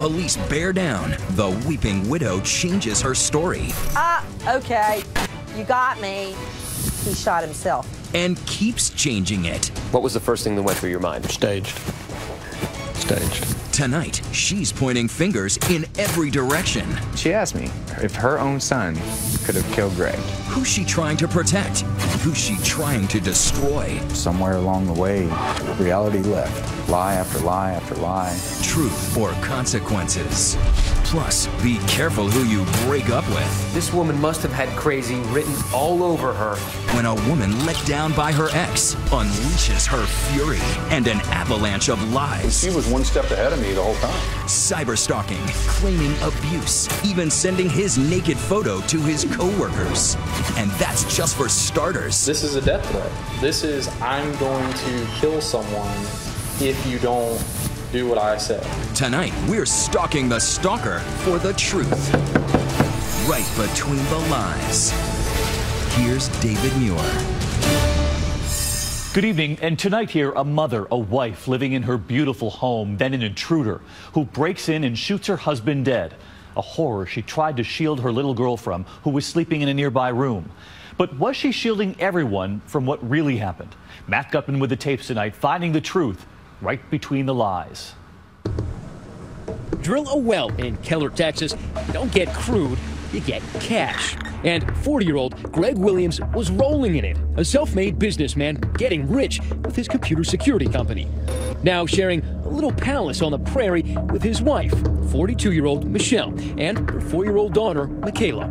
police bear down, the weeping widow changes her story. Okay, you got me. He shot himself. And keeps changing it. What was the first thing that went through your mind? Staged. Tonight, she's pointing fingers in every direction. She asked me if her own son could have killed Greg. Who's she trying to protect? Who's she trying to destroy? Somewhere along the way, reality left. Lie after lie after lie. Truth or consequences. Plus, be careful who you break up with. This woman must have had crazy written all over her. When a woman let down by her ex unleashes her fury and an avalanche of lies. She was one step ahead of me the whole time. Cyberstalking, claiming abuse, even sending his naked photo to his co-workers. And that's just for starters. This is a death threat. This is, I'm going to kill someone if you don't do what I said. Tonight, we're stalking the stalker for the truth. Right between the lies. Here's David Muir. Good evening, and tonight here, a mother, a wife living in her beautiful home, then an intruder who breaks in and shoots her husband dead. A horror she tried to shield her little girl from, who was sleeping in a nearby room. But was she shielding everyone from what really happened? Matt Gutman with the tapes tonight, finding the truth right between the lies. Drill a well in Keller, Texas. Don't get crude, you get cash. And 40-year-old Greg Williams was rolling in it, a self-made businessman getting rich with his computer security company. Now sharing a little palace on the prairie with his wife, 42-year-old Michelle, and her 4-year-old daughter, Michaela.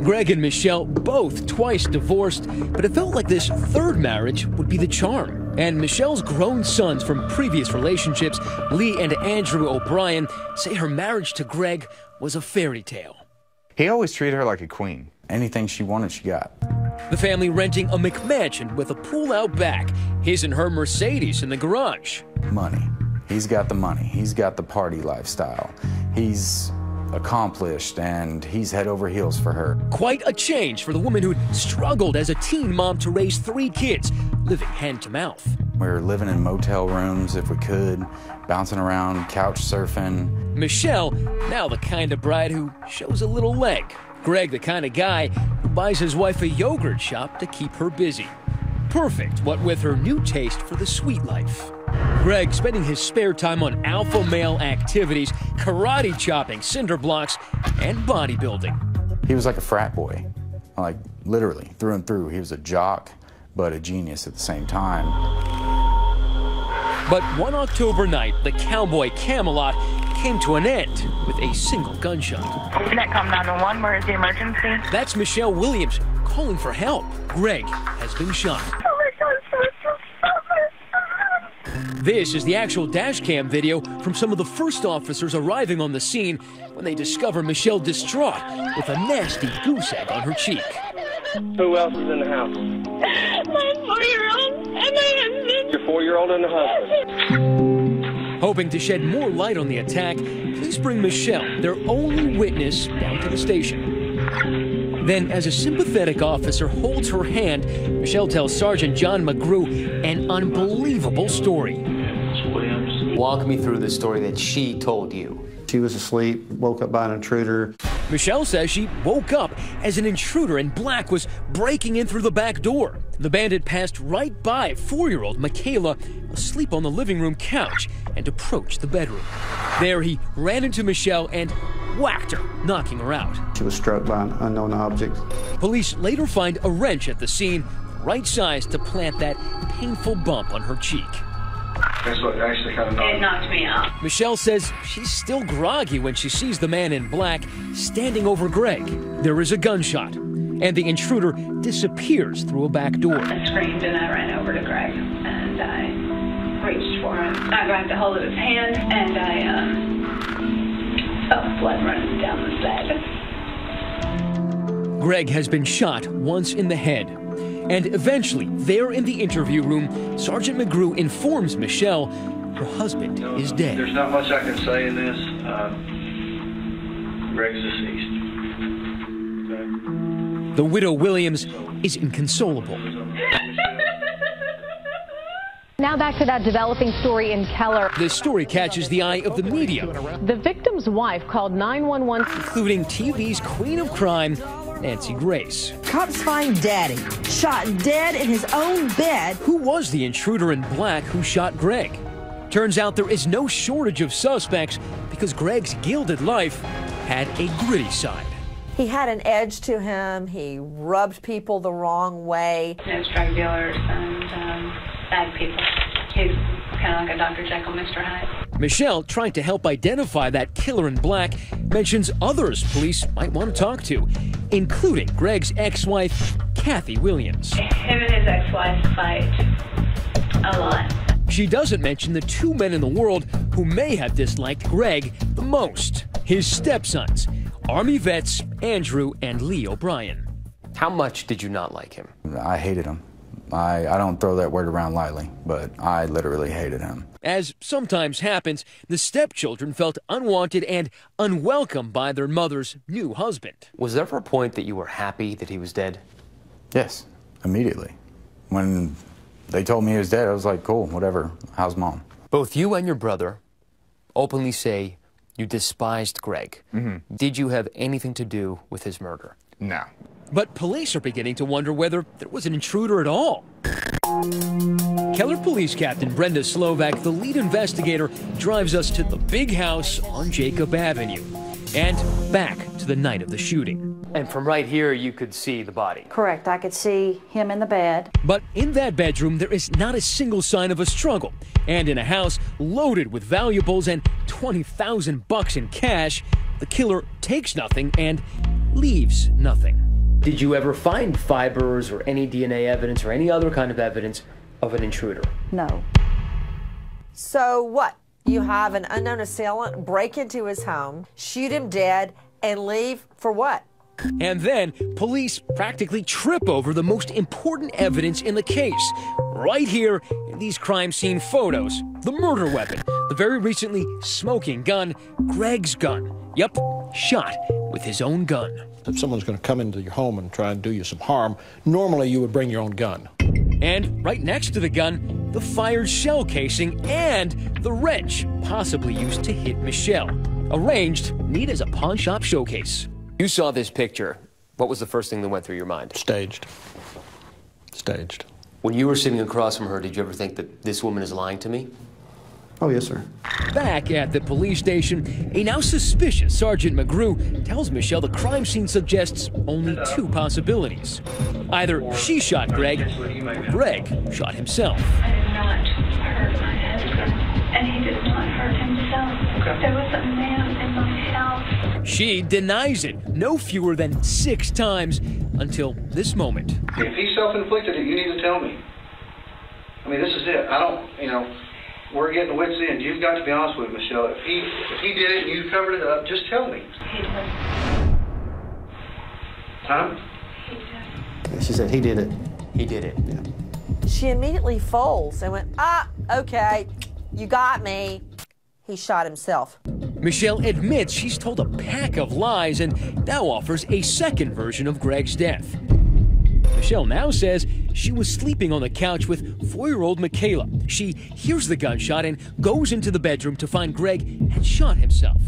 Greg and Michelle both twice divorced, but it felt like this third marriage would be the charm. And Michelle's grown sons from previous relationships, Lee and Andrew O'Brien, say her marriage to Greg was a fairy tale. He always treated her like a queen. Anything she wanted, she got. The family renting a McMansion with a pool out back, his and her Mercedes in the garage. Money. He's got the money. He's got the party lifestyle. He's accomplished, and he's head over heels for her. Quite a change for the woman who'd struggled as a teen mom to raise 3 kids, living hand to mouth. We were living in motel rooms if we could, bouncing around, couch surfing. Michelle, now the kind of bride who shows a little leg. Greg, the kind of guy who buys his wife a yogurt shop to keep her busy. Perfect, what with her new taste for the sweet life. Greg spending his spare time on alpha male activities, karate chopping, cinder blocks, and bodybuilding. He was like a frat boy, like literally through and through. He was a jock, but a genius at the same time. But one October night, the cowboy Camelot came to an end with a single gunshot. Netcom 911, where is the emergency? That's Michelle Williams calling for help. Greg has been shot. This is the actual dash cam video from some of the first officers arriving on the scene when they discover Michelle distraught with a nasty goose egg on her cheek. Who else is in the house? My 4-year-old and my husband. Your 4-year-old and the husband. Hoping to shed more light on the attack, police bring Michelle, their only witness, down to the station. Then, as a sympathetic officer holds her hand, Michelle tells Sergeant John McGrew an unbelievable story. Walk me through the story that she told you. She was asleep, woke up by an intruder. Michelle says she woke up as an intruder in black was breaking in through the back door. The bandit passed right by 4-year-old Michaela, asleep on the living room couch, and approached the bedroom. There he ran into Michelle and whacked her, knocking her out. She was struck by an unknown object. Police later find a wrench at the scene, right size to plant that painful bump on her cheek. That's what actually kind of It knocked me out. Michelle says she's still groggy when she sees the man in black standing over Greg. There is a gunshot, and the intruder disappears through a back door. I screamed and I ran over to Greg and I reached for him. I grabbed a hold of his hand and I felt blood running down the side. Greg has been shot once in the head. And eventually, there in the interview room, Sergeant McGrew informs Michelle her husband is dead. There's not much I can say in this. Greg's deceased. Okay. The widow Williams is inconsolable. Now back to that developing story in Keller. This story catches the eye of the media. The victim's wife called 911, including TV's queen of crime, Nancy Grace. Cops find Daddy shot dead in his own bed. Who was the intruder in black who shot Greg? Turns out there is no shortage of suspects because Greg's gilded life had a gritty side. He had an edge to him. He rubbed people the wrong way. There's drug dealers and bad people. He's kind of like a Dr. Jekyll, Mr. Hyde. Michelle, trying to help identify that killer in black, mentions others police might want to talk to, including Greg's ex-wife, Kathy Williams. Him and his ex-wife fight a lot. She doesn't mention the two men in the world who may have disliked Greg the most. His stepsons, Army vets Andrew and Lee O'Brien. How much did you not like him? I hated him. I don't throw that word around lightly, but I literally hated him. As sometimes happens, the stepchildren felt unwanted and unwelcome by their mother's new husband. Was there ever a point that you were happy that he was dead? Yes, immediately. When they told me he was dead, I was like, cool, whatever. How's Mom? Both you and your brother openly say you despised Greg. Did you have anything to do with his murder? No. But police are beginning to wonder whether there was an intruder at all. Keller Police Captain Brenda Slovak, the lead investigator, drives us to the big house on Jacob Avenue and back to the night of the shooting. And from right here, you could see the body. Correct. I could see him in the bed. But in that bedroom, there is not a single sign of a struggle. And in a house loaded with valuables and $20,000 in cash, the killer takes nothing and leaves nothing. Did you ever find fibers or any DNA evidence or any other kind of evidence of an intruder? No. So what? You have an unknown assailant break into his home, shoot him dead, and leave for what? And then police practically trip over the most important evidence in the case. Right here in these crime scene photos, the murder weapon, the very recently smoking gun, Greg's gun. Yep, shot with his own gun. If someone's going to come into your home and try and do you some harm, normally you would bring your own gun. And right next to the gun, the fired shell casing and the wrench possibly used to hit Michelle. Arranged neat as a pawn shop showcase. You saw this picture. What was the first thing that went through your mind? Staged. Staged. When you were sitting across from her, did you ever think that this woman is lying to me? Oh, yes, sir. Back at the police station, a now suspicious Sergeant McGrew tells Michelle the crime scene suggests only two possibilities. Either she shot Greg, or Greg shot himself. I did not hurt my husband, and he did not hurt himself. Okay. There was a man in my house. She denies it no fewer than 6 times until this moment. If he self-inflicted it, you need to tell me. I mean, this is it. I don't, we're getting wits end. You've got to be honest with Michelle. If he did it and you covered it up, just tell me. He did. Huh? He did. She said he did it. He did it. Yeah. She immediately folds and went, okay, you got me. He shot himself. Michelle admits she's told a pack of lies and now offers a second version of Greg's death. Michelle now says she was sleeping on the couch with 4-year-old Michaela. She hears the gunshot and goes into the bedroom to find Greg had shot himself.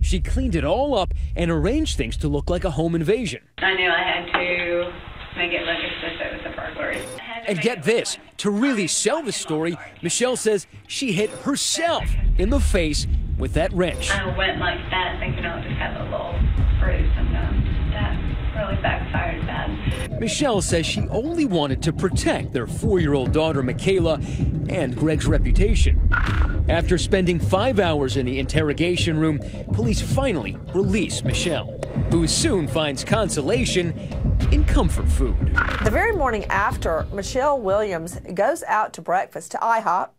She cleaned it all up and arranged things to look like a home invasion. I knew I had to make it look as if it was a burglary. And get this, to really sell the story, Michelle says she hit herself in the face with that wrench. I went like that thinking I'll just have a little bruise, and that really backfired bad. Michelle says she only wanted to protect their 4-year-old daughter Michaela and Greg's reputation. After spending 5 hours in the interrogation room, police finally release Michelle, who soon finds consolation in comfort food. The very morning after, Michelle Williams goes out to breakfast to IHOP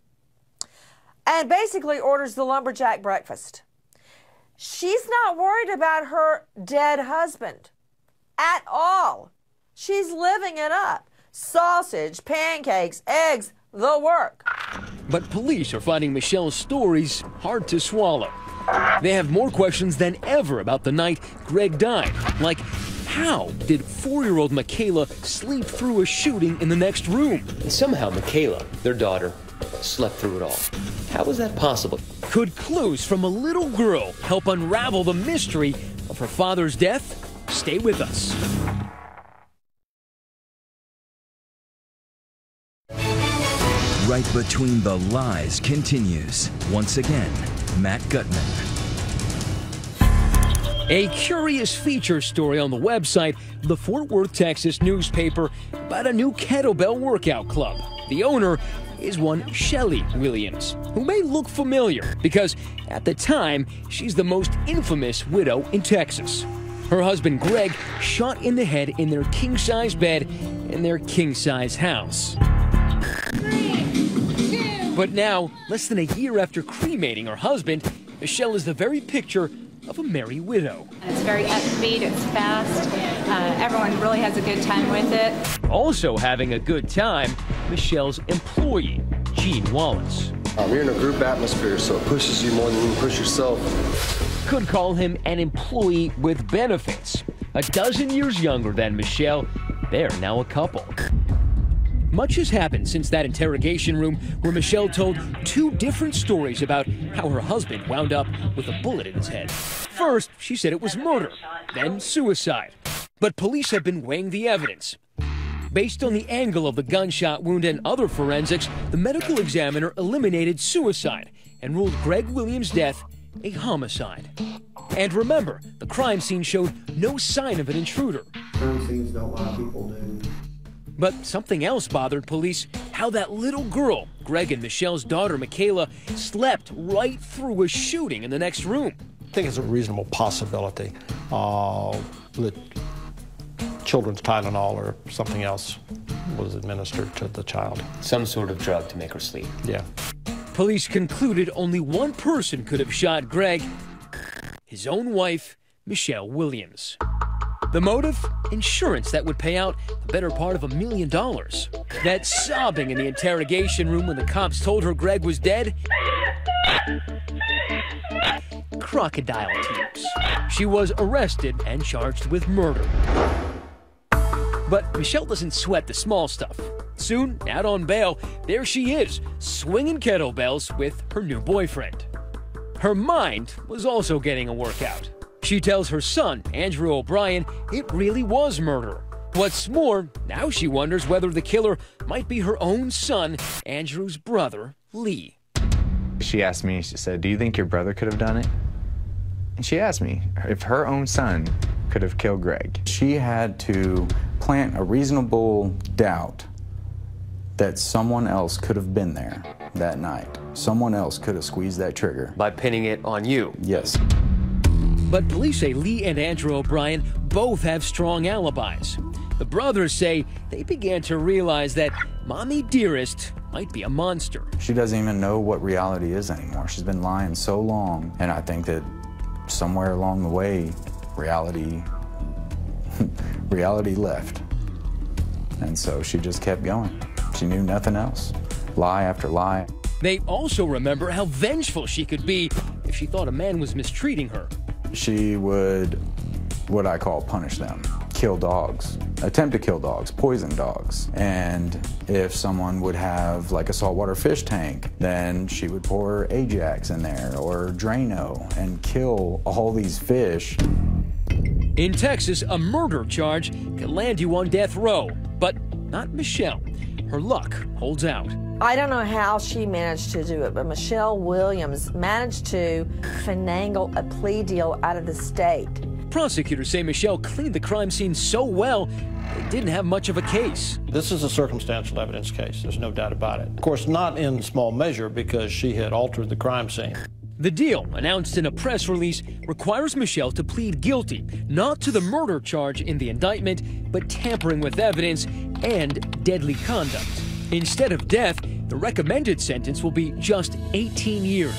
and basically orders the lumberjack breakfast. She's not worried about her dead husband at all. She's living it up. Sausage, pancakes, eggs, the work. But police are finding Michelle's stories hard to swallow. They have more questions than ever about the night Greg died. Like, how did 4-year-old Michaela sleep through a shooting in the next room? And somehow Michaela, their daughter, slept through it all. How was that possible? Could clues from a little girl help unravel the mystery of her father's death? Stay with us. Right Between the Lies continues. Once again, Matt Gutman. A curious feature story on the website, the Fort Worth, Texas newspaper, about a new kettlebell workout club. The owner is one Shelley Williams, who may look familiar because at the time, she's the most infamous widow in Texas. Her husband Greg shot in the head in their king-size bed in their king-size house. But now, less than a year after cremating her husband, Michelle is the very picture of a merry widow. It's very upbeat, it's fast, everyone really has a good time with it. Also having a good time, Michelle's employee, Gene Wallace. You're in a group atmosphere, so it pushes you more than you can push yourself. Could call him an employee with benefits. A dozen years younger than Michelle, they're now a couple. Much has happened since that interrogation room where Michelle told two different stories about how her husband wound up with a bullet in his head. First, she said it was murder, then suicide. But police have been weighing the evidence. Based on the angle of the gunshot wound and other forensics, the medical examiner eliminated suicide and ruled Greg Williams' death a homicide. And remember, the crime scene showed no sign of an intruder. Crime scenes don't lie, people do. But something else bothered police, how that little girl, Greg and Michelle's daughter, Michaela, slept right through a shooting in the next room. I think it's a reasonable possibility that children's Tylenol or something else was administered to the child. Some sort of drug to make her sleep. Yeah. Police concluded only one person could have shot Greg, his own wife, Michelle Williams. The motive? Insurance that would pay out the better part of $1 million. That sobbing in the interrogation room when the cops told her Greg was dead? Crocodile tears. She was arrested and charged with murder. But Michelle doesn't sweat the small stuff. Soon, out on bail, there she is, swinging kettlebells with her new boyfriend. Her mind was also getting a workout. She tells her son, Andrew O'Brien, it really was murder. What's more, now she wonders whether the killer might be her own son, Andrew's brother, Lee. She asked me, she said, do you think your brother could have done it? And she asked me if her own son could have killed Greg. She had to plant a reasonable doubt that someone else could have been there that night. Someone else could have squeezed that trigger. By pinning it on you? Yes. But police say Lee and Andrew O'Brien both have strong alibis. The brothers say they began to realize that Mommy Dearest might be a monster. She doesn't even know what reality is anymore. She's been lying so long, and I think that somewhere along the way, reality left. And so she just kept going. She knew nothing else. Lie after lie. They also remember how vengeful she could be if she thought a man was mistreating her. She would, what I call, punish them. Kill dogs, attempt to kill dogs, poison dogs. And if someone would have like a saltwater fish tank, then she would pour Ajax in there or Drano and kill all these fish. In Texas, a murder charge can land you on death row, but not Michelle. Her luck holds out. I don't know how she managed to do it, but Michelle Williams managed to finagle a plea deal out of the state. Prosecutors say Michelle cleaned the crime scene so well, they didn't have much of a case. This is a circumstantial evidence case, there's no doubt about it. Of course, not in small measure because she had altered the crime scene. The deal, announced in a press release, requires Michelle to plead guilty, not to the murder charge in the indictment, but tampering with evidence and deadly conduct. Instead of death, the recommended sentence will be just 18 years.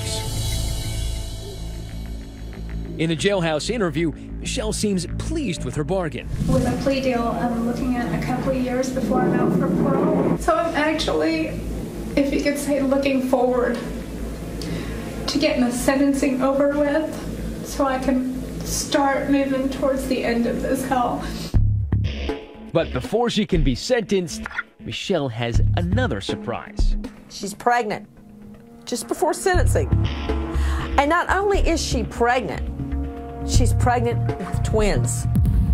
In a jailhouse interview, Michelle seems pleased with her bargain. With a plea deal, I'm looking at a couple of years before I'm out for parole. So I'm actually, if you could say, looking forward to getting the sentencing over with so I can start moving towards the end of this hell. But before she can be sentenced, Michelle has another surprise. She's pregnant just before sentencing. And not only is she pregnant, she's pregnant with twins.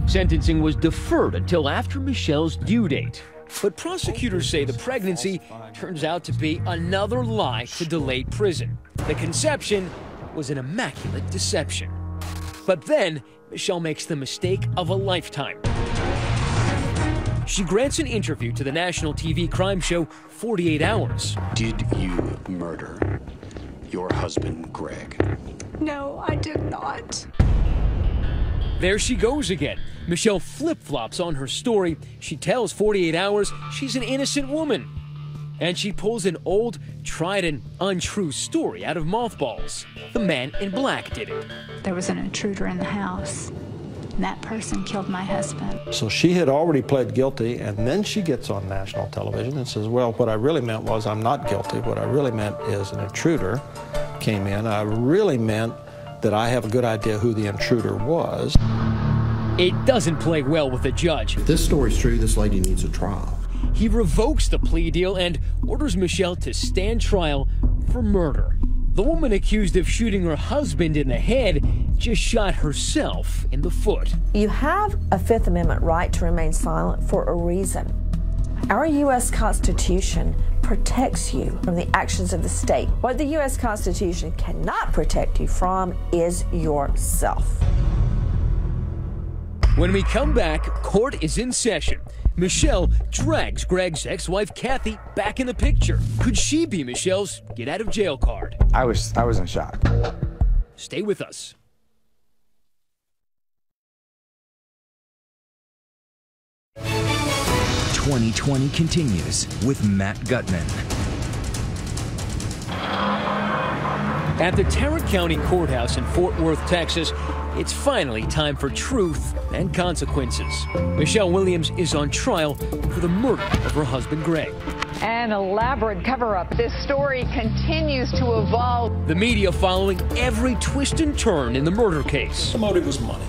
Sentencing was deferred until after Michelle's due date. But prosecutors say the pregnancy turns out to be another lie to delay prison. The conception was an immaculate deception. But then, Michelle makes the mistake of a lifetime. She grants an interview to the national TV crime show 48 Hours. Did you murder your husband, Greg? No, I did not. There she goes again. Michelle flip-flops on her story. She tells 48 Hours she's an innocent woman. And she pulls an old, tried and untrue story out of mothballs. The man in black did it. There was an intruder in the house, and that person killed my husband. So she had already pled guilty, and then she gets on national television and says, well, what I really meant was I'm not guilty. What I really meant is an intruder came in. I really meant that I have a good idea who the intruder was. It doesn't play well with the judge. If this story's true, this lady needs a trial. He revokes the plea deal and orders Michelle to stand trial for murder. The woman accused of shooting her husband in the head just shot herself in the foot. You have a Fifth Amendment right to remain silent for a reason. Our U.S. Constitution protects you from the actions of the state. What the U.S. Constitution cannot protect you from is yourself. When we come back, court is in session. Michelle drags Greg's ex-wife Kathy back in the picture. Could she be Michelle's get-out-of-jail card? I was in shock. Stay with us. "2020 continues with Matt Gutman. At the Tarrant County Courthouse in Fort Worth, Texas, it's finally time for truth and consequences. Michelle Williams is on trial for the murder of her husband, Greg. An elaborate cover-up. This story continues to evolve. The media following every twist and turn in the murder case. The motive was money.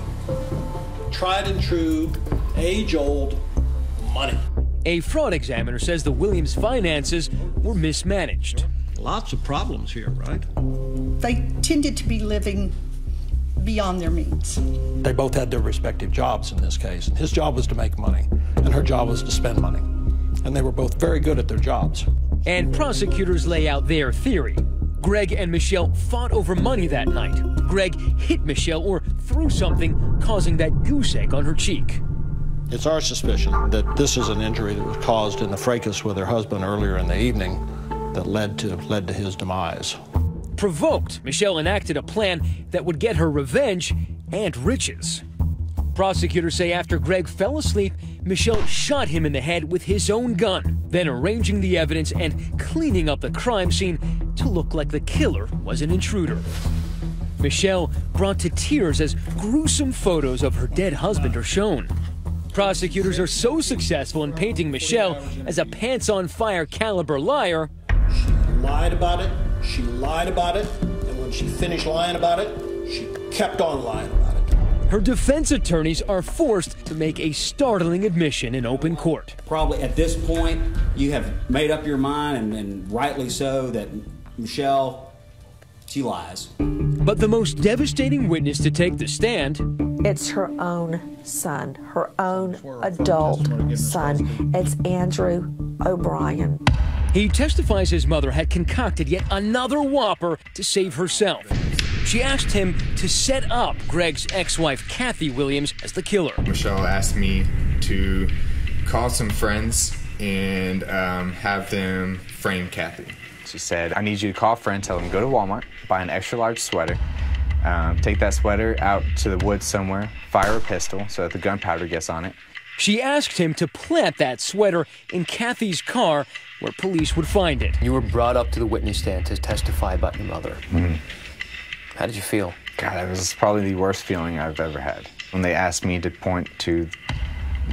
Tried and true, age-old money. A fraud examiner says the Williams finances were mismanaged. Lots of problems here, right? They tended to be living beyond their means. They both had their respective jobs in this case. His job was to make money, and her job was to spend money. And they were both very good at their jobs. And prosecutors lay out their theory. Greg and Michelle fought over money that night. Greg hit Michelle or threw something, causing that goose egg on her cheek. It's our suspicion that this is an injury that was caused in the fracas with her husband earlier in the evening that led to his demise. Provoked, Michelle enacted a plan that would get her revenge and riches. Prosecutors say after Greg fell asleep, Michelle shot him in the head with his own gun, then arranging the evidence and cleaning up the crime scene to look like the killer was an intruder. Michelle brought to tears as gruesome photos of her dead husband are shown. Prosecutors are so successful in painting Michelle as a pants-on-fire caliber liar. She lied about it, she lied about it, and when she finished lying about it, she kept on lying about it. Her defense attorneys are forced to make a startling admission in open court. Probably at this point, you have made up your mind, and rightly so, that Michelle, she lies. But the most devastating witness to take the stand... It's her own son, her own adult son. It's Andrew O'Brien. He testifies his mother had concocted yet another whopper to save herself. She asked him to set up Greg's ex-wife, Kathy Williams, as the killer. Michelle asked me to call some friends and have them frame Kathy. She said, I need you to call a friend, tell them go to Walmart, buy an extra large sweater, take that sweater out to the woods somewhere, fire a pistol so that the gunpowder gets on it. She asked him to plant that sweater in Kathy's car where police would find it. You were brought up to the witness stand to testify about your mother. Mm-hmm. How did you feel? God, it was probably the worst feeling I've ever had. When they asked me to point to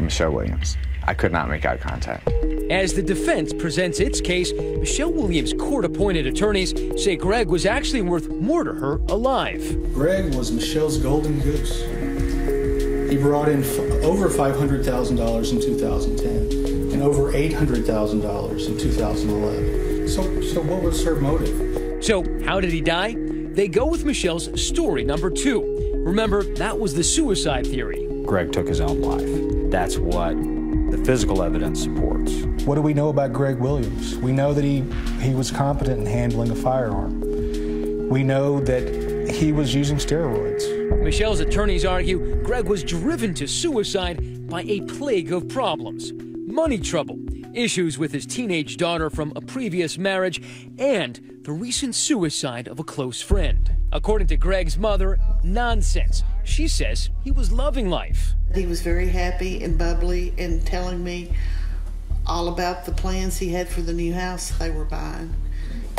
Michelle Williams, I could not make eye contact. As the defense presents its case, Michelle Williams' court-appointed attorneys say Greg was actually worth more to her alive. Greg was Michelle's golden goose. He brought in over $500,000 in 2010 and over $800,000 in 2011. So what was her motive? So how did he die? They go with Michelle's story number 2. Remember, that was the suicide theory. Greg took his own life. That's what the physical evidence supports. What do we know about Greg Williams? We know that he was competent in handling a firearm. We know that he was using steroids. Michelle's attorneys argue Greg was driven to suicide by a plague of problems. Money trouble, issues with his teenage daughter from a previous marriage, and the recent suicide of a close friend. According to Greg's mother, nonsense. She says he was loving life. He was very happy and bubbly and telling me all about the plans he had for the new house they were buying.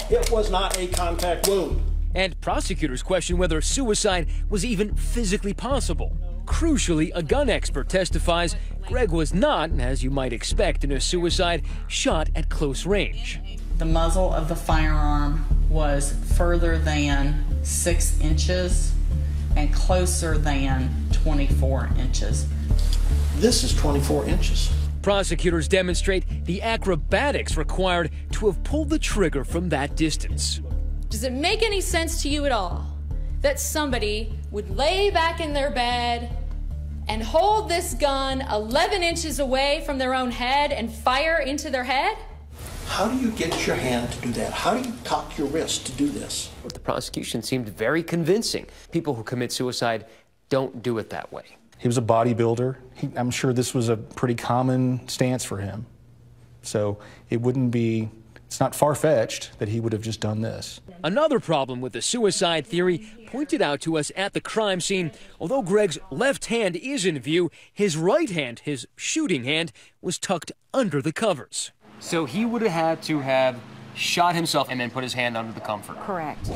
It was not a contact wound. And prosecutors question whether suicide was even physically possible. Crucially, a gun expert testifies Greg was not, as you might expect in a suicide, shot at close range. The muzzle of the firearm was further than 6 inches and closer than 24 inches. This is 24 inches. Prosecutors demonstrate the acrobatics required to have pulled the trigger from that distance. Does it make any sense to you at all that somebody would lay back in their bed and hold this gun 11 inches away from their own head and fire into their head? How do you get your hand to do that? How do you cock your wrist to do this? The prosecution seemed very convincing. People who commit suicide don't do it that way. He was a bodybuilder. I'm sure this was a pretty common stance for him. So it's not far-fetched that he would have just done this. Another problem with the suicide theory pointed out to us at the crime scene, although Greg's left hand is in view, his right hand, his shooting hand, was tucked under the covers. So he would have had to have shot himself and then put his hand under the comfort. Correct.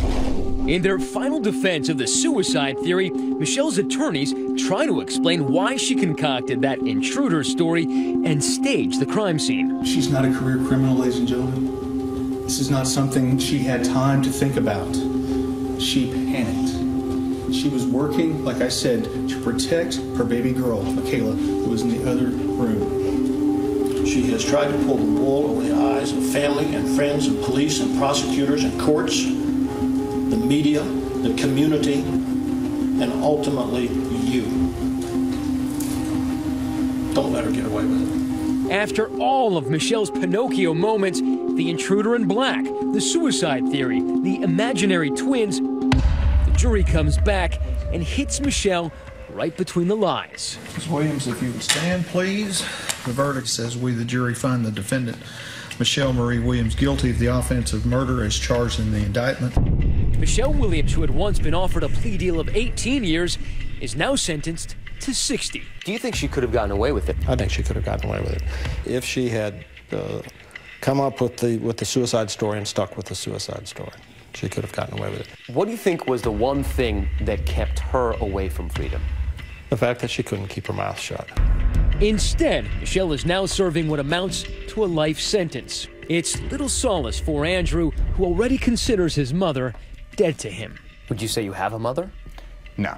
In their final defense of the suicide theory, Michelle's attorneys try to explain why she concocted that intruder story and staged the crime scene. She's not a career criminal, ladies and gentlemen. This is not something she had time to think about. She panicked. She was working, like I said, to protect her baby girl, Michaela, who was in the other room. She has tried to pull the wool over the eyes of family and friends and police and prosecutors and courts, the media, the community, and ultimately you. Don't let her get away with it. After all of Michelle's Pinocchio moments, the intruder in black, the suicide theory, the imaginary twins, the jury comes back and hits Michelle right between the lies. Ms. Williams, if you would stand, please. The verdict says we, the jury, find the defendant, Michelle Marie Williams, guilty of the offense of murder as charged in the indictment. Michelle Williams, who had once been offered a plea deal of 18 years, is now sentenced to 60. Do you think she could have gotten away with it? I think she could have gotten away with it. If she had come up with the suicide story and stuck with the suicide story, she could have gotten away with it. What do you think was the one thing that kept her away from freedom? The fact that she couldn't keep her mouth shut. Instead, Michelle is now serving what amounts to a life sentence. It's little solace for Andrew, who already considers his mother dead to him. Would you say you have a mother? No.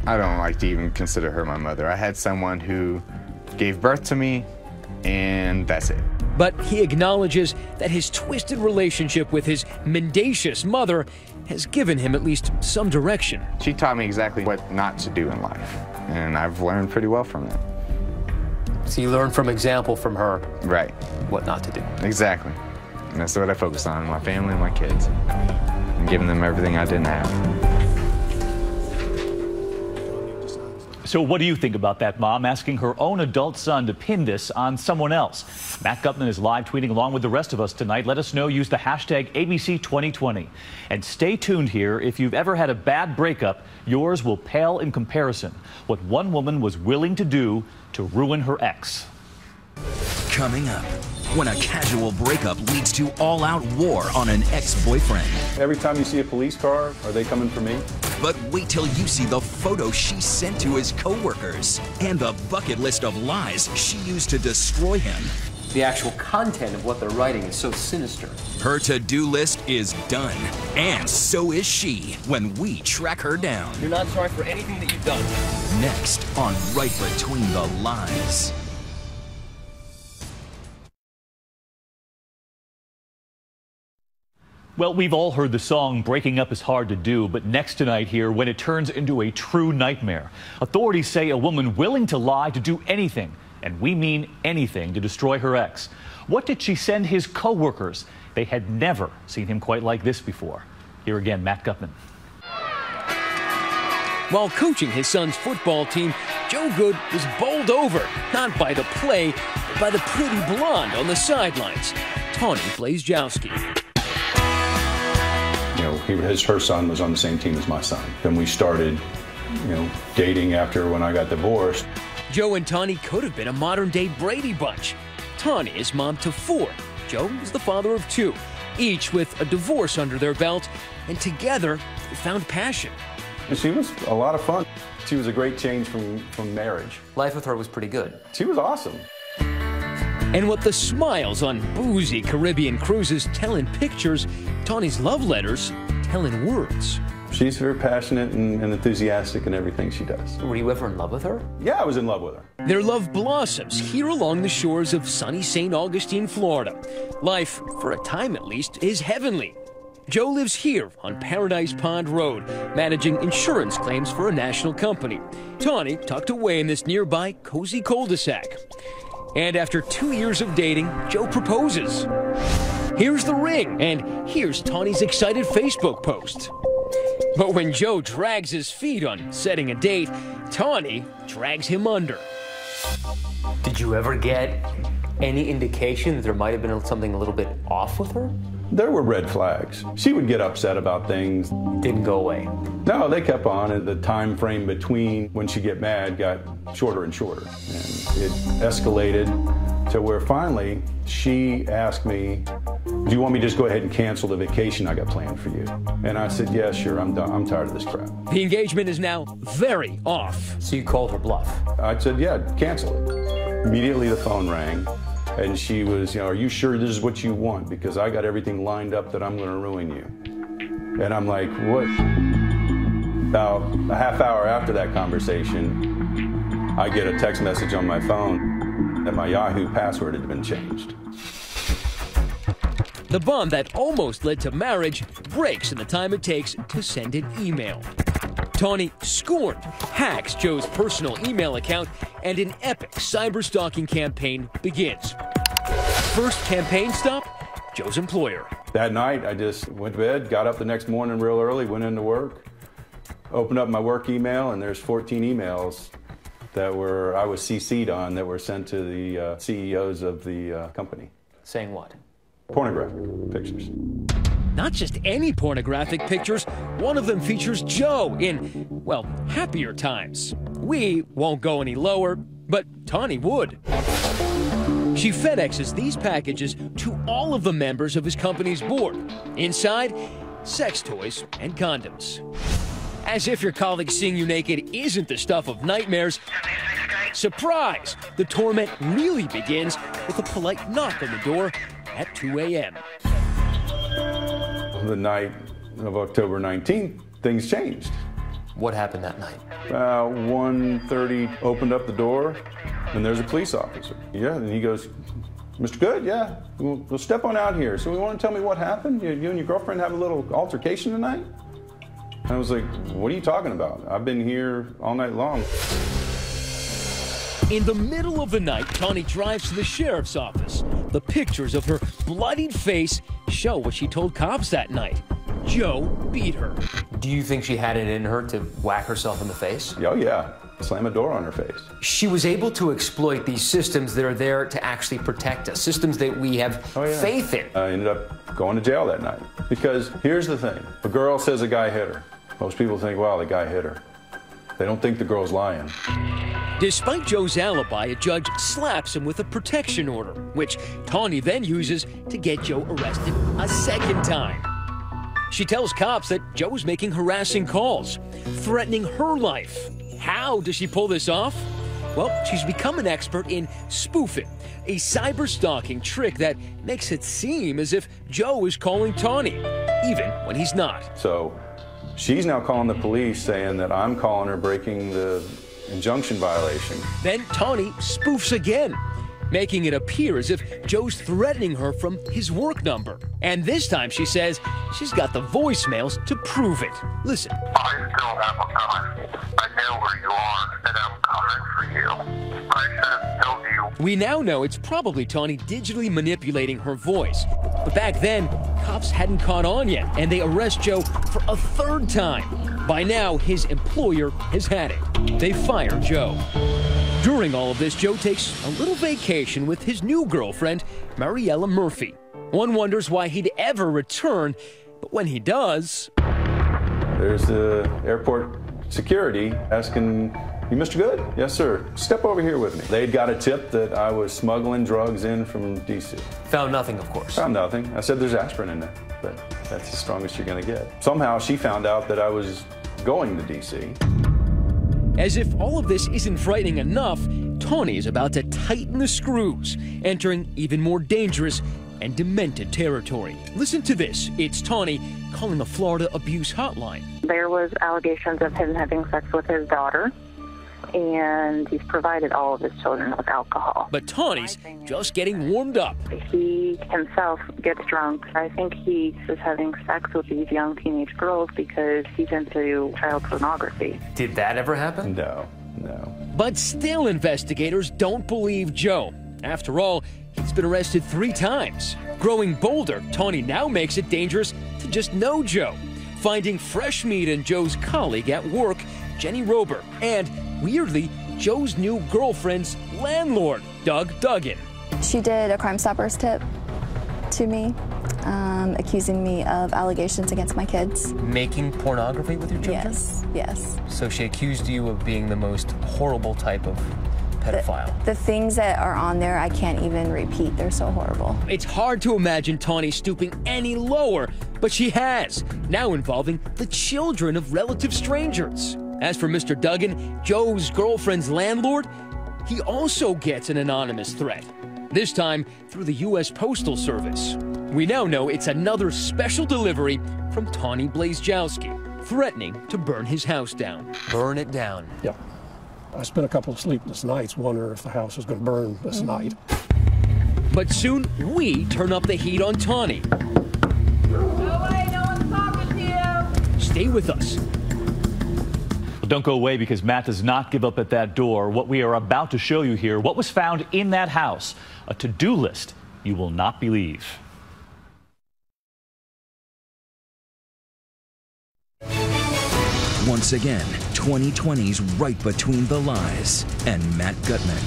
I don't like to even consider her my mother. I had someone who gave birth to me, and that's it. But he acknowledges that his twisted relationship with his mendacious mother has given him at least some direction. She taught me exactly what not to do in life, and I've learned pretty well from that. So you learned from example from her. Right. What not to do. Exactly. And that's what I focus on, my family and my kids. And giving them everything I didn't have. So what do you think about that mom asking her own adult son to pin this on someone else? Matt Gutman is live tweeting along with the rest of us tonight. Let us know. Use the hashtag ABC2020. And stay tuned here. If you've ever had a bad breakup, yours will pale in comparison. What one woman was willing to do to ruin her ex. Coming up, when a casual breakup leads to all-out war on an ex-boyfriend. Every time you see a police car, are they coming for me? But wait till you see the photo she sent to his co-workers and the bucket list of lies she used to destroy him. The actual content of what they're writing is so sinister. Her to-do list is done, and so is she when we track her down. You're not sorry for anything that you've done. Next on Right Between the Lies. Well, we've all heard the song "Breaking Up is Hard to Do," but next tonight here, when it turns into a true nightmare. Authorities say a woman willing to lie to do anything, and we mean anything, to destroy her ex. What did she send his co-workers? They had never seen him quite like this before. Here again, Matt Gutman. While coaching his son's football team, Joe Good was bowled over, not by the play, but by the pretty blonde on the sidelines, Tawny Blazejowski. You know, her son was on the same team as my son. Then we started, dating after when I got divorced. Joe and Tawny could have been a modern-day Brady Bunch. Tawny is mom to 4. Joe is the father of 2, each with a divorce under their belt, and together they found passion. She was a lot of fun. She was a great change from marriage. Life with her was pretty good. She was awesome. And what the smiles on boozy Caribbean cruises tell in pictures, Tawny's love letters tell in words. She's very passionate and enthusiastic in everything she does. Were you ever in love with her? Yeah, I was in love with her. Their love blossoms here along the shores of sunny St. Augustine, Florida. Life, for a time at least, is heavenly. Joe lives here on Paradise Pond Road, managing insurance claims for a national company. Tawny tucked away in this nearby cozy cul-de-sac. And after 2 years of dating, Joe proposes. Here's the ring, and here's Tawny's excited Facebook post. But when Joe drags his feet on setting a date, Tawny drags him under. Did you ever get any indication that there might have been something a little bit off with her? There were red flags. She would get upset about things. Didn't go away. No, they kept on, and the time frame between when she'd get mad got shorter and shorter. And it escalated to where finally she asked me, do you want me to just go ahead and cancel the vacation I got planned for you? And I said, yeah, sure, I'm done. I'm tired of this crap. The engagement is now very off. So you called her bluff? I said, yeah, cancel it. Immediately the phone rang. And she was, are you sure this is what you want? Because I got everything lined up that I'm going to ruin you. And I'm like, what? About a half hour after that conversation, I get a text message on my phone that my Yahoo password had been changed. The bond that almost led to marriage breaks in the time it takes to send an email. Tawny, scorned, hacks Joe's personal email account, and an epic cyber-stalking campaign begins. First campaign stop, Joe's employer. That night, I just went to bed, got up the next morning real early, went into work, opened up my work email, and there's 14 emails that I was CC'd on that were sent to the CEOs of the company. Saying what? Pornographic pictures. Not just any pornographic pictures, one of them features Joe in, well, happier times. We won't go any lower, but Tawny would. She FedExes these packages to all of the members of his company's board. Inside, sex toys and condoms. As if your colleagues seeing you naked isn't the stuff of nightmares, surprise! The torment really begins with a polite knock on the door at 2 a.m. The night of October 19th, things changed. What happened that night? 1:30, opened up the door, and there's a police officer. Yeah, and he goes, Mr. Good, yeah, we'll step on out here. So you want to tell me what happened? You and your girlfriend have a little altercation tonight? And I was like, what are you talking about? I've been here all night long. In the middle of the night, Tawny drives to the sheriff's office. The pictures of her bloodied face show what she told cops that night. Joe beat her. Do you think she had it in her to whack herself in the face? Oh, yeah. Slam a door on her face. She was able to exploit these systems that are there to actually protect us, systems that we have faith in. I ended up going to jail that night. Because here's the thing. A girl says a guy hit her. Most people think, well, the guy hit her. They don't think the girl's lying. Despite Joe's alibi, a judge slaps him with a protection order, which Tawny then uses to get Joe arrested a second time. She tells cops that Joe is making harassing calls, threatening her life. How does she pull this off? Well, she's become an expert in spoofing, a cyber-stalking trick that makes it seem as if Joe is calling Tawny, even when he's not. So she's now calling the police saying that I'm calling her breaking the injunction violation. Then Tawny spoofs again. making it appear as if Joe's threatening her from his work number. And this time she says she's got the voicemails to prove it. Listen. I still have a gun. I know where you are, and I'm coming for you. I should have told you. We now know it's probably Tawny digitally manipulating her voice. But back then, cops hadn't caught on yet, and they arrest Joe for a third time. By now, his employer has had it. They fire Joe. During all of this, Joe takes a little vacation with his new girlfriend, Mariella Murphy. One wonders why he'd ever return, but when he does... There's the airport security asking, "You Mr. Good?" "Yes, sir. Step over here with me." They'd got a tip that I was smuggling drugs in from D.C. Found nothing, of course. Found nothing. I said there's aspirin in there, but that's the strongest you're going to get. Somehow she found out that I was going to D.C. As if all of this isn't frightening enough, Tawny is about to tighten the screws, entering even more dangerous and demented territory. Listen to this. It's Tawny calling the Florida abuse hotline. There was allegations of him having sex with his daughter, and he's provided all of his children with alcohol. But Tawny's just getting warmed up. He himself gets drunk. I think he is having sex with these young teenage girls because he's into child pornography. Did that ever happen? No. But still investigators don't believe Joe. After all, he's been arrested 3 times. Growing bolder, Tawny now makes it dangerous to just know Joe, finding fresh meat in Joe's colleague at work, Jenny Rober, and, weirdly, Joe's new girlfriend's landlord, Doug Duggan. She did a Crime Stoppers tip to me, accusing me of allegations against my kids. Making pornography with your children? Yes. So she accused you of being the most horrible type of pedophile. The things that are on there, I can't even repeat. They're so horrible. It's hard to imagine Tawny stooping any lower, but she has, now involving the children of relative strangers. As for Mr. Duggan, Joe's girlfriend's landlord, he also gets an anonymous threat, this time through the U.S. Postal Service. We now know it's another special delivery from Tawny Blazejowski, threatening to burn his house down. Burn it down. Yeah. I spent a couple of sleepless nights wondering if the house was going to burn this night. But soon, we turn up the heat on Tawny. Nobody, no one's talking to you. Stay with us. Don't go away, because Matt does not give up at that door. What we are about to show you here, what was found in that house, a to-do list you will not believe. Once again, 2020's Right Between the Lies and Matt Gutman.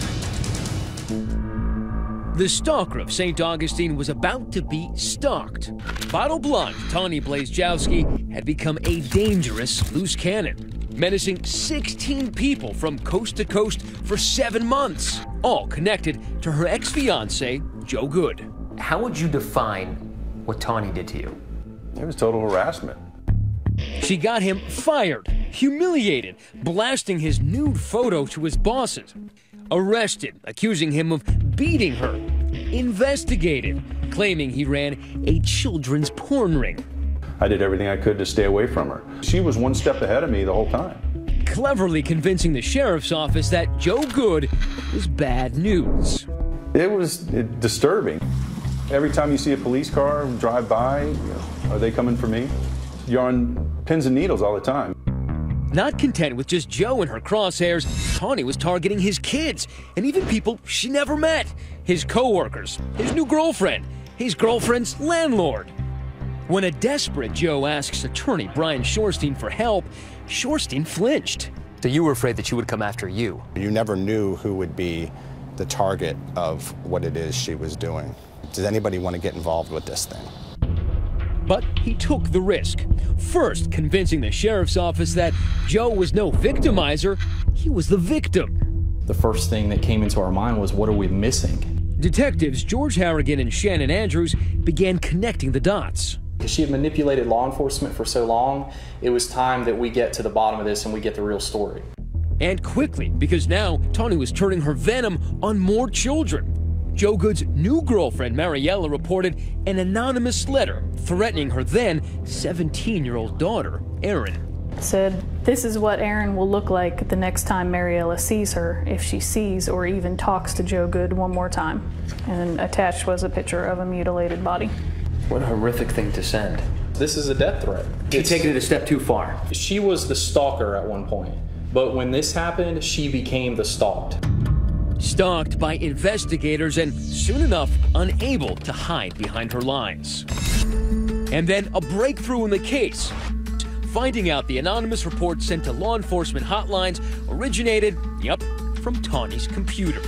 The stalker of St. Augustine was about to be stalked. Bottle blonde Tawny Blazejowski had become a dangerous loose cannon, menacing 16 people from coast to coast for 7 months, all connected to her ex-fiancé, Joe Good. How would you define what Tawny did to you? It was total harassment. She got him fired, humiliated, blasting his nude photo to his bosses, arrested, accusing him of beating her, investigated, claiming he ran a children's porn ring. I did everything I could to stay away from her. She was one step ahead of me the whole time. Cleverly convincing the sheriff's office that Joe Good was bad news. It was disturbing. Every time you see a police car drive by, are they coming for me? You're on pins and needles all the time. Not content with just Joe and her crosshairs, Tawny was targeting his kids and even people she never met. His co-workers, his new girlfriend, his girlfriend's landlord. When a desperate Joe asks attorney Brian Shorstein for help, Shorstein flinched. So you were afraid that she would come after you? You never knew who would be the target of what it is she was doing. Does anybody want to get involved with this thing? But he took the risk. First, convincing the sheriff's office that Joe was no victimizer, he was the victim. The first thing that came into our mind was, what are we missing? Detectives George Harrigan and Shannon Andrews began connecting the dots. She had manipulated law enforcement for so long, it was time that we get to the bottom of this and we get the real story. And quickly, because now Tawny was turning her venom on more children. Joe Good's new girlfriend, Mariella, reported an anonymous letter threatening her then 17-year-old daughter, Erin. Said This is what Erin will look like the next time Mariella sees her, if she sees or even talks to Joe Good one more time. And attached was a picture of a mutilated body. What a horrific thing to send. This is a death threat. You're taking it a step too far. She was the stalker at one point, but when this happened, she became the stalked. Stalked by investigators and soon enough unable to hide behind her lies. And then a breakthrough in the case. Finding out the anonymous report sent to law enforcement hotlines originated, from Tawny's computer.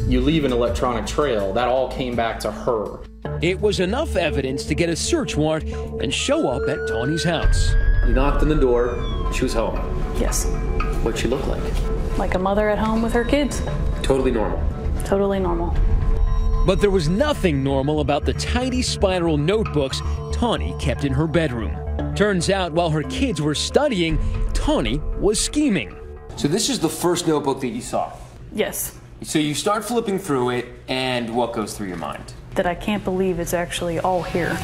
You leave an electronic trail, that all came back to her. It was enough evidence to get a search warrant and show up at Tawny's house. You knocked on the door, she was home. Yes. What'd she look like? Like a mother at home with her kids. Totally normal. Totally normal. But there was nothing normal about the tidy spiral notebooks Tawny kept in her bedroom. Turns out while her kids were studying, Tawny was scheming. So this is the first notebook that you saw? Yes. So you start flipping through it, and what goes through your mind? That I can't believe it's actually all here.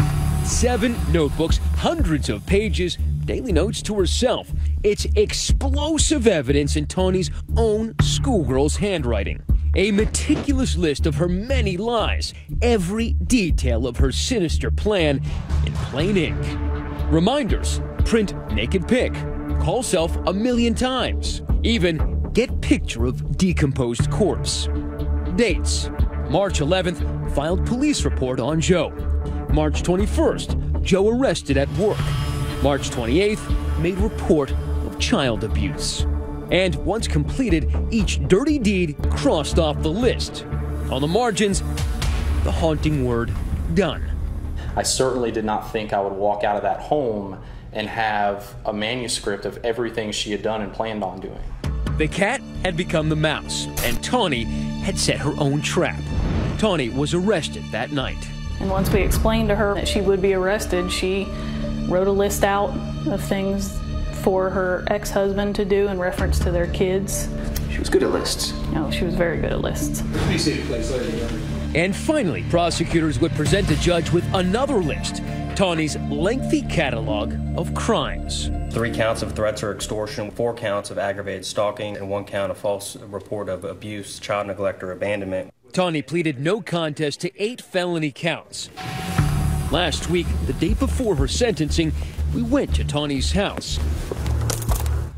7 notebooks, hundreds of pages, daily notes to herself. It's explosive evidence in Tawny's own schoolgirl's handwriting. A meticulous list of her many lies, every detail of her sinister plan in plain ink. Reminders, print naked pic, call self 1,000,000 times, even get picture of decomposed corpse. Dates, March 11th, filed police report on Joe. March 21st, Joe arrested at work. March 28th, made report of child abuse. And once completed, each dirty deed crossed off the list. On the margins, the haunting word, done. I certainly did not think I would walk out of that home and have a manuscript of everything she had done and planned on doing. The cat had become the mouse, and Tawny had set her own trap. Tawny was arrested that night. And once we explained to her that she would be arrested, she wrote a list out of things for her ex-husband to do in reference to their kids. She was good at lists. No, she was very good at lists. Be seated, please, ladies and gentlemen. And finally, prosecutors would present a judge with another list, Tawny's lengthy catalog of crimes. 3 counts of threats or extortion, 4 counts of aggravated stalking, and 1 count of false report of abuse, child neglect, or abandonment. Tawny pleaded no contest to 8 felony counts. Last week, the day before her sentencing, we went to Tawny's house.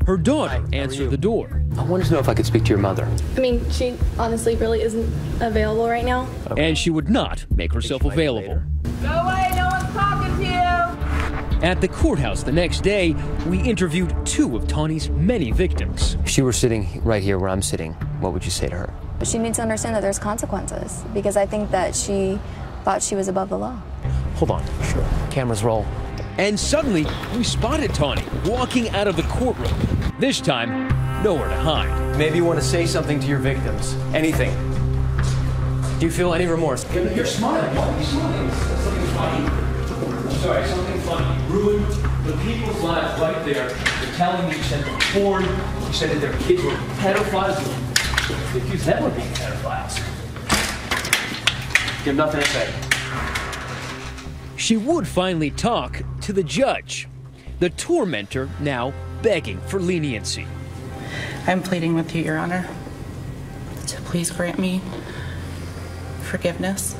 Her daughter answered the door. I wanted to know if I could speak to your mother. I mean, she honestly really isn't available right now. And she would not make herself available. Go away, no one's talking to you! At the courthouse the next day, we interviewed 2 of Tawny's many victims. If she were sitting right here where I'm sitting, what would you say to her? She needs to understand that there's consequences, because I think that she thought she was above the law. Hold on. Sure. Cameras roll. And suddenly, we spotted Tawny walking out of the courtroom. This time, nowhere to hide. Maybe you want to say something to your victims. Anything. Do you feel any remorse? You're smiling. Why are you smiling? Something funny? I'm sorry, something funny. You ruined the people's lives right there. You're telling me you sent them porn. You said that their kids were pedophiles. You accused them of being pedophiles. You have nothing to say. She would finally talk to the judge, the tormentor now begging for leniency. I'm pleading with you, Your Honor, to please grant me forgiveness.